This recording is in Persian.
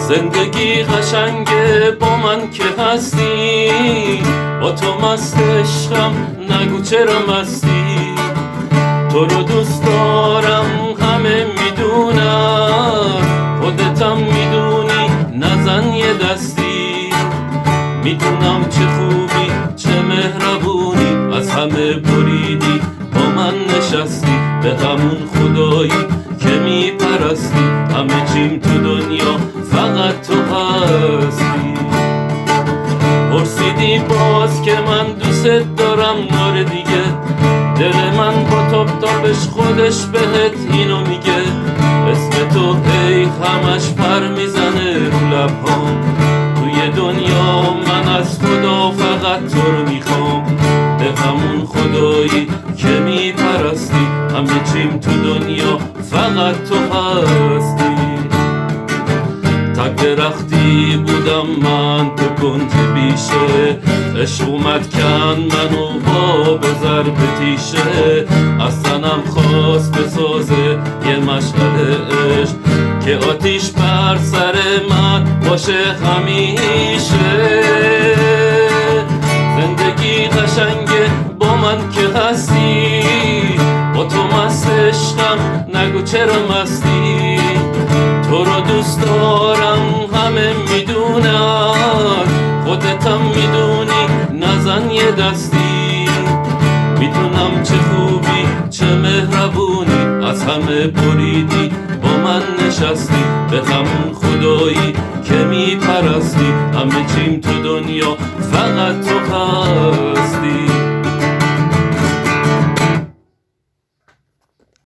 زندگی قشنگه با من که هستی، با تو مست عشقم نگو چرا مستی. تو رو دوست دارم همه میدونم، خودتم میدونی نزن یه دستی. میدونم چه خوبی چه مهربونی، از همه بریدی با من نشستی. به همون خدایی که میپرستی، همه چیم تو دنیا فقط تو هستی. پرسیدی باز که من دوست دارم نور دیگه، دل من با تابش خودش بهت اینو میگه. اسم تو هی همش پر میزنه رو لبهام، توی دنیا من از خدا فقط تو رو میخوام. به همون خدایی که میپرستی، همه چیم تو دنیا فقط تو هستی. تک درختی بودم من تو کنج بیشه، عشق اومد کن منو با بزر به تیشه. از تنم خواست بسازه یه مشعل عشق، که آتیش بر سر من باشه همیشه. زندگی قشنگه با من که هستی، با تو مست عشقم نگو چرا مستی. تو رو دوست دارم همه میدونن، خودتم میدونی نزن یه دستی. میدونم چه خوبی چه مهربونی، از همه بریدی با من نشستی. به همون خدایی که میپرستی، همه چیم تو دنیا فقط تو هستی.